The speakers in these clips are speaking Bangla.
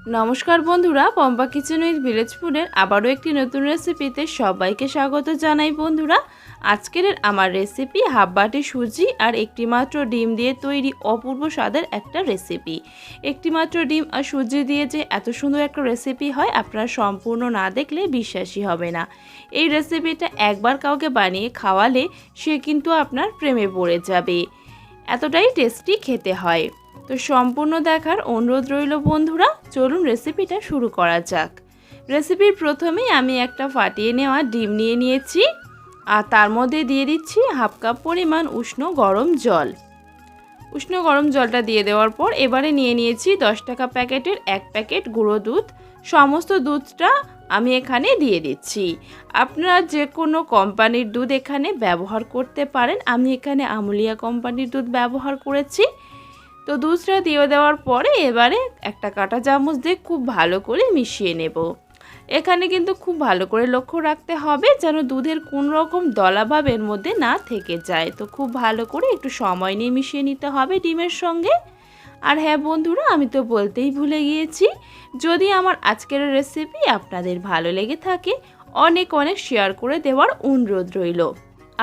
নমস্কার বন্ধুরা, পম্পা কিচেন উইথ ভিলেজ ফুডের আবারও একটি নতুন রেসিপিতে সবাইকে স্বাগত জানাই। বন্ধুরা, আজকের আমার রেসিপি হাফ বাটি সুজি আর একটি মাত্র ডিম দিয়ে তৈরি অপূর্ব স্বাদের একটা রেসিপি। একটি মাত্র ডিম আর সুজি দিয়ে যে এত সুন্দর একটা রেসিপি হয়, আপনারা সম্পূর্ণ না দেখলে বিশ্বাসই হবে না। এই রেসিপিটা একবার কাউকে বানিয়ে খাওয়ালে সে কিন্তু আপনার প্রেমে পড়ে যাবে, এতটাই টেস্টি খেতে হয়। তো সম্পূর্ণ দেখার অনুরোধ রইল বন্ধুরা। চলুন রেসিপিটা শুরু করা যাক। রেসিপির প্রথমেই আমি একটা ফাটিয়ে নেওয়া ডিম নিয়ে নিয়েছি আর তার মধ্যে দিয়ে দিচ্ছি হাফ কাপ পরিমাণ উষ্ণ গরম জল। উষ্ণ গরম জলটা দিয়ে দেওয়ার পর এবারে নিয়ে নিয়েছি 10 টাকা প্যাকেটের 1 প্যাকেট গুঁড়ো দুধ। সমস্ত দুধটা আমি এখানে দিয়ে দিচ্ছি। আপনারা যে কোনো কোম্পানির দুধ এখানে ব্যবহার করতে পারেন, আমি এখানে আমুলিয়া কোম্পানির দুধ ব্যবহার করেছি। তো দুধটা দিয়ে দেওয়ার পরে এবারে একটা কাঁটা চামচ দিয়ে খুব ভালো করে মিশিয়ে নেব। এখানে কিন্তু খুব ভালো করে লক্ষ্য রাখতে হবে যেন দুধের কোন রকম দলাভাব এর মধ্যে না থেকে যায়। তো খুব ভালো করে একটু সময় নিয়ে মিশিয়ে নিতে হবে ডিমের সঙ্গে। আর হ্যাঁ বন্ধুরা, আমি তো বলতেই ভুলে গিয়েছি, যদি আমার আজকের রেসিপি আপনাদের ভালো লেগে থাকে অনেক অনেক শেয়ার করে দেওয়ার অনুরোধ রইল।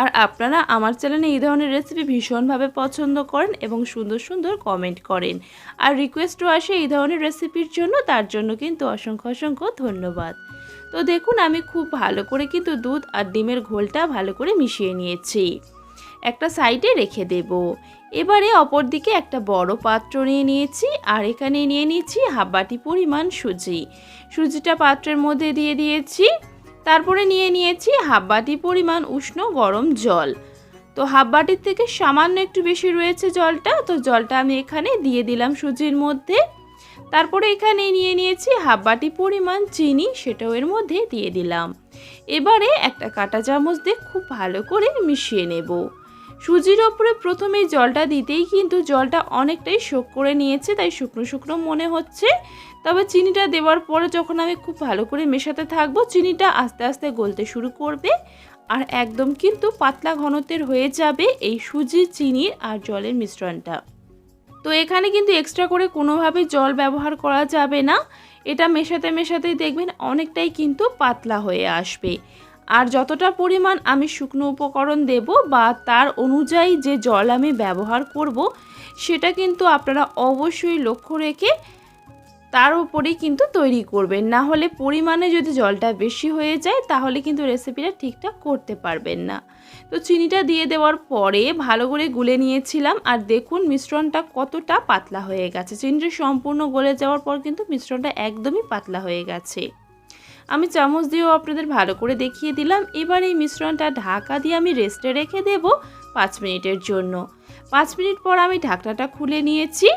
আর আপনারা আমার চ্যানেলে এই ধরনের রেসিপি ভীষণভাবে পছন্দ করেন এবং সুন্দর সুন্দর কমেন্ট করেন, আর রিকোয়েস্টও আসে এই ধরনের রেসিপির জন্য, তার জন্য কিন্তু অসংখ্য অসংখ্য ধন্যবাদ। তো দেখুন, আমি খুব ভালো করে কিন্তু দুধ আর ডিমের ঘোলটা ভালো করে মিশিয়ে নিয়েছি, একটা সাইডে রেখে দেব। এবারে অপর দিকে একটা বড় পাত্র নিয়ে নিয়েছি আর এখানে নিয়ে নিয়েছি হাফ বাটি পরিমাণ সুজি। সুজিটা পাত্রের মধ্যে দিয়ে দিয়েছি। তারপরে নিয়ে নিয়েছি হাফ বাটি পরিমাণ উষ্ণ গরম জল। তো হাফ বাটির থেকে সামান্য একটু বেশি রয়েছে জলটা, তো জলটা আমি এখানে দিয়ে দিলাম সুজির মধ্যে। তারপরে এখানে নিয়ে নিয়েছি হাফ বাটি পরিমাণ চিনি, সেটাও এর মধ্যে দিয়ে দিলাম। এবারে একটা কাঁটা চামচ দিয়ে খুব ভালো করে মিশিয়ে নেব। সুজির ওপরে প্রথমে জলটা দিতেই কিন্তু জলটা অনেকটাই শোক করে নিয়েছে, তাই শুকনো শুকনো মনে হচ্ছে। তবে চিনিটা দেওয়ার পরে যখন আমি খুব ভালো করে মেশাতে থাকবো, চিনিটা আস্তে আস্তে গলতে শুরু করবে আর একদম কিন্তু পাতলা ঘনত্বের হয়ে যাবে এই সুজি, চিনির আর জলের মিশ্রণটা। তো এখানে কিন্তু এক্সট্রা করে কোনোভাবে জল ব্যবহার করা যাবে না। এটা মেশাতে মেশাতেই দেখবেন অনেকটাই কিন্তু পাতলা হয়ে আসবে। আর যতটা পরিমাণ আমি শুকনো উপকরণ দেব বা তার অনুযায়ী যে জল আমি ব্যবহার করব, সেটা কিন্তু আপনারা অবশ্যই লক্ষ্য রেখে তার উপরেই কিন্তু তৈরি করবেন। না হলে পরিমাণে যদি জলটা বেশি হয়ে যায় তাহলে কিন্তু রেসিপিটা ঠিকঠাক করতে পারবেন না। তো চিনিটা দিয়ে দেওয়ার পরে ভালো করে গুলে নিয়েছিলাম আর দেখুন মিশ্রণটা কতটা পাতলা হয়ে গেছে। চিনিটা সম্পূর্ণ গলে যাওয়ার পর কিন্তু মিশ্রণটা একদমই পাতলা হয়ে গেছে। আমি চামচ দিয়েও আপনাদের ভালো করে দেখিয়ে দিলাম। এবার এই মিশ্রণটা ঢাকা দিয়ে আমি রেস্টে রেখে দেব 5 মিনিটের জন্য। 5 মিনিট পর আমি ঢাকনাটা খুলে নিয়েছি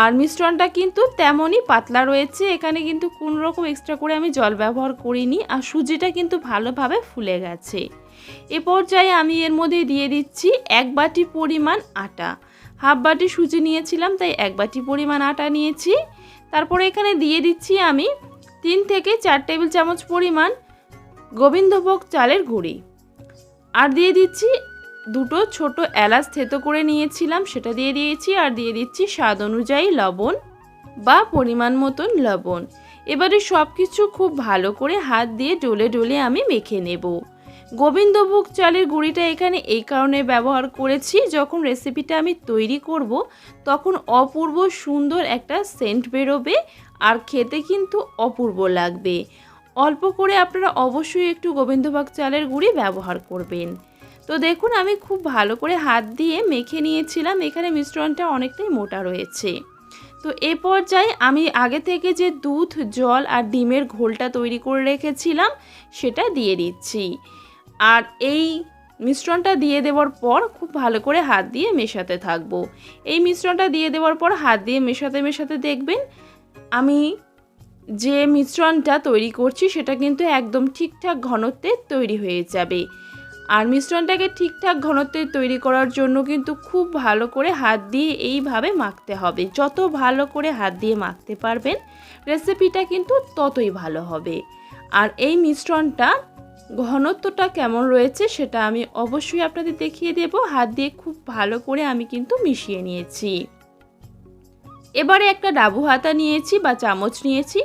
আর মিশ্রণটা কিন্তু তেমনই পাতলা রয়েছে। এখানে কিন্তু কোনো রকম এক্সট্রা করে আমি জল ব্যবহার করিনি আর সুজিটা কিন্তু ভালোভাবে ফুলে গেছে। এ পর্যায়ে আমি এর মধ্যে দিয়ে দিচ্ছি 1 বাটি পরিমাণ আটা। হাফ বাটি সুজি নিয়েছিলাম তাই 1 বাটি পরিমাণ আটা নিয়েছি। তারপরে এখানে দিয়ে দিচ্ছি আমি 3 থেকে 4 টেবিল চামচ পরিমাণ গোবিন্দভোগ চালের গুঁড়ি আর দিয়ে দিচ্ছি দুটো ছোট এলাচ থেতো করে নিয়েছিলাম, সেটা দিয়ে দিয়েছি। আর দিয়ে দিচ্ছি স্বাদ অনুযায়ী লবণ বা পরিমাণ মতন লবণ। এবারে সব কিছু খুব ভালো করে হাত দিয়ে ডলে ডলে আমি মেখে নেব। গোবিন্দভোগ চালের গুঁড়িটা এখানে এই কারণে ব্যবহার করেছি, যখন রেসিপিটা আমি তৈরি করব তখন অপূর্ব সুন্দর একটা সেন্ট বেরোবে আর খেতে কিন্তু অপূর্ব লাগবে। অল্প করে আপনারা অবশ্যই একটু গোবিন্দভোগ চালের গুঁড়ি ব্যবহার করবেন। তো দেখুন, আমি খুব ভালো করে হাত দিয়ে মেখে নিয়েছিলাম। এখানে মিশ্রণটা অনেকটাই মোটা রয়েছে। তো এ পর্যায়ে আমি আগে থেকে যে দুধ, জল আর ডিমের ঘোলটা তৈরি করে রেখেছিলাম সেটা দিয়ে দিচ্ছি। আর এই মিশ্রণটা দিয়ে দেওয়ার পর খুব ভালো করে হাত দিয়ে মেশাতে থাকবো। এই মিশ্রণটা দিয়ে দেওয়ার পর হাত দিয়ে মেশাতে মেশাতে দেখবেন আমি যে মিশ্রণটা তৈরি করছি সেটা কিন্তু একদম ঠিকঠাক ঘনত্বে তৈরি হয়ে যাবে। আর মিশ্রণটাকে ঠিকঠাক ঘনত্বে তৈরি করার জন্য কিন্তু খুব ভালো করে হাত দিয়ে এইভাবে মাখতে হবে। যত ভালো করে হাত দিয়ে মাখতে পারবেন রেসিপিটা কিন্তু ততই ভালো হবে। আর এই মিশ্রণটা ঘনত্বটা কেমন রয়েছে সেটা আমি অবশ্যই আপনাদের দেখিয়ে দেব। হাত দিয়ে খুব ভালো করে আমি কিন্তু মিশিয়ে নিয়েছি। এবারে একটা ডাবু হাতা নিয়েছি বা চামচ নিয়েছি,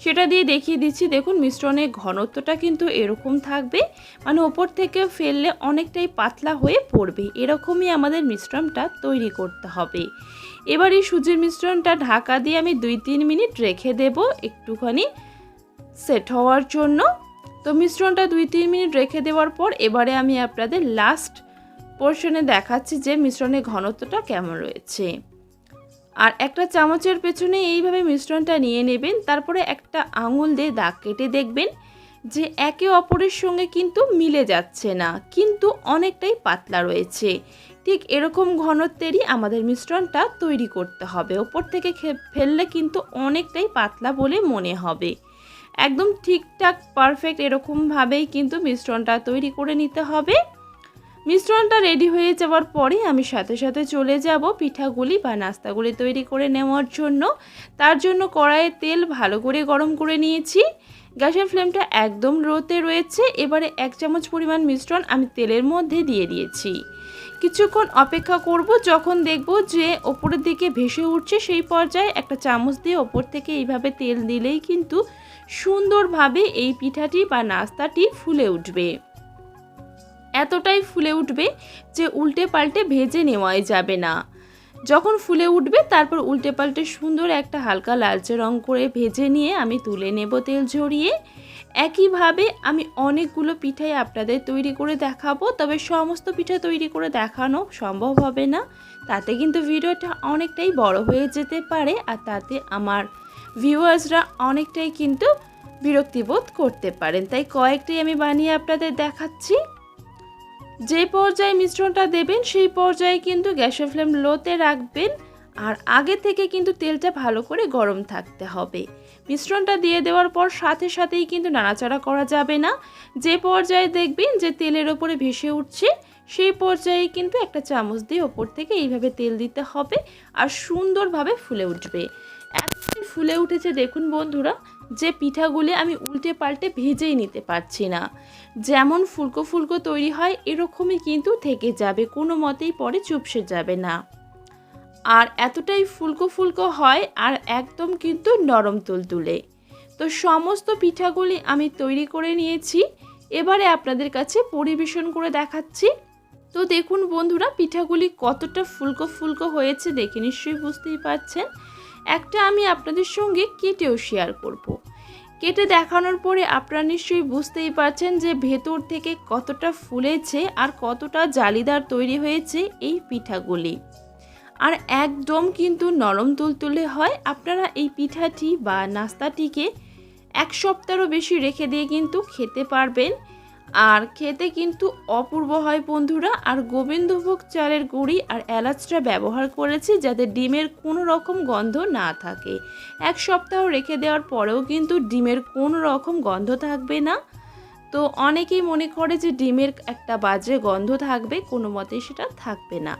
সেটা দিয়ে দেখিয়ে দিচ্ছি। দেখুন মিশ্রণের ঘনত্বটা কিন্তু এরকম থাকবে, মানে ওপর থেকে ফেললে অনেকটাই পাতলা হয়ে পড়বে। এরকমই আমাদের মিশ্রণটা তৈরি করতে হবে। এবার এই সুজির মিশ্রণটা ঢাকা দিয়ে আমি 2-3 মিনিট রেখে দেব একটুখানি সেট হওয়ার জন্য। তো মিশ্রণটা 2-3 মিনিট রেখে দেওয়ার পর এবারে আমি আপনাদের লাস্ট পোর্শনে দেখাচ্ছি যে মিশ্রণের ঘনত্বটা কেমন রয়েছে। আর একটা চামচের পেছনে এইভাবে মিশ্রণটা নিয়ে নেবেন, তারপরে একটা আঙুল দিয়ে দাগ কেটে দেখবেন যে একে অপরের সঙ্গে কিন্তু মিলে যাচ্ছে না, কিন্তু অনেকটাই পাতলা রয়েছে। ঠিক এরকম ঘনত্বেরই আমাদের মিশ্রণটা তৈরি করতে হবে। ওপর থেকে ফেললে কিন্তু অনেকটাই পাতলা বলে মনে হবে। একদম ঠিকঠাক পারফেক্ট এরকমভাবেই কিন্তু মিশ্রণটা তৈরি করে নিতে হবে। মিশ্রণটা রেডি হয়ে যাওয়ার পরে আমি সাথে সাথে চলে যাব পিঠাগুলি বা নাস্তাগুলি তৈরি করে নেওয়ার জন্য। তার জন্য কড়াইয়ে তেল ভালো করে গরম করে নিয়েছি। গ্যাসের ফ্লেমটা একদম লোতে রয়েছে। এবারে 1 চামচ পরিমাণ মিশ্রণ আমি তেলের মধ্যে দিয়ে দিয়েছি। কিছুক্ষণ অপেক্ষা করব, যখন দেখব যে ওপরের দিকে ভেসে উঠছে সেই পর্যায়ে একটা চামচ দিয়ে ওপর থেকে এইভাবে তেল দিলেই কিন্তু সুন্দরভাবে এই পিঠাটি বা নাস্তাটি ফুলে উঠবে। এতটাই ফুলে উঠবে যে উল্টে পাল্টে ভেজে নেওয়াই যাবে না। যখন ফুলে উঠবে তারপর উল্টে পাল্টে সুন্দর একটা হালকা লালচে রং করে ভেজে নিয়ে আমি তুলে নেব তেল ঝরিয়ে। একইভাবে আমি অনেকগুলো পিঠাই আপনাদের তৈরি করে দেখাবো, তবে সমস্ত পিঠা তৈরি করে দেখানো সম্ভব হবে না, তাতে কিন্তু ভিডিওটা অনেকটাই বড় হয়ে যেতে পারে, আর তাতে আমার ভিউয়ার্সরা অনেকটাই কিন্তু বিরক্তিবোধ করতে পারেন। তাই কয়েকটি আমি বানিয়ে আপনাদের দেখাচ্ছি। যে পর্যায়ে মিশ্রণটা দেবেন সেই পর্যায়ে কিন্তু গ্যাসের ফ্লেম লোতে রাখবেন, আর আগে থেকে কিন্তু তেলটা ভালো করে গরম থাকতে হবে। মিশ্রণটা দিয়ে দেওয়ার পর সাথে সাথেই কিন্তু নাড়াচাড়া করা যাবে না। যে পর্যায়ে দেখবেন যে তেলের ওপরে ভেসে উঠছে সেই পর্যায়ে কিন্তু একটা চামচ দিয়ে ওপর থেকে এইভাবে তেল দিতে হবে, আর সুন্দরভাবে ফুলে উঠবে। এতটাই ফুলে উঠেছে দেখুন বন্ধুরা, যে পিঠাগুলি আমি উল্টে পাল্টে ভেজেই নিতে পারছি না। যেমন ফুলকো ফুলকো তৈরি হয় এরকমই কিন্তু থেকে যাবে, কোনো মতেই পরে চুপসে যাবে না। আর এতটাই ফুলকো ফুলকো হয় আর একদম কিন্তু নরম তুলতুলে। তো সমস্ত পিঠাগুলি আমি তৈরি করে নিয়েছি, এবারে আপনাদের কাছে পরিবেশন করে দেখাচ্ছি। তো দেখুন বন্ধুরা, পিঠাগুলি কতটা ফুলকো ফুলকো হয়েছে দেখে নিশ্চয়ই বুঝতেই পারছেন। একটা আমি আপনাদের সঙ্গে কেটেও শেয়ার করব। কেটে দেখানোর পরে আপনারা নিশ্চয়ই বুঝতেই পারছেন যে ভেতর থেকে কতটা ফুলেছে আর কতটা জালিদার তৈরি হয়েছে এই পিঠাগুলি, আর একদম কিন্তু নরম তুলতুলে হয়। আপনারা এই পিঠাটি বা নাস্তাটিকে 1 সপ্তাহেরও বেশি রেখে দিয়ে কিন্তু খেতে পারবেন, আর খেতে কিন্তু অপূর্ব হয় বন্ধুরা। আর গোবিন্দভোগ চালের গুঁড়ি আর এলাচটা ব্যবহার করেছি যাতে ডিমের কোনো রকম গন্ধ না থাকে। 1 সপ্তাহ রেখে দেওয়ার পরেও কিন্তু ডিমের কোনো রকম গন্ধ থাকবে না। তো অনেকেই মনে করে যে ডিমের একটা বাজে গন্ধ থাকবে, কোনো মতেই সেটা থাকবে না।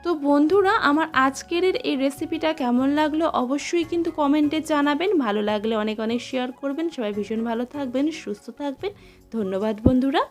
তো বন্ধুরা, আমার আজকের এই রেসিপিটা কেমন লাগলো অবশ্যই কিন্তু কমেন্টে জানাবেন। ভালো লাগলে অনেক অনেক শেয়ার করবেন। সবাই ভীষণ ভালো থাকবেন, সুস্থ থাকবেন। ধন্যবাদ বন্ধুরা।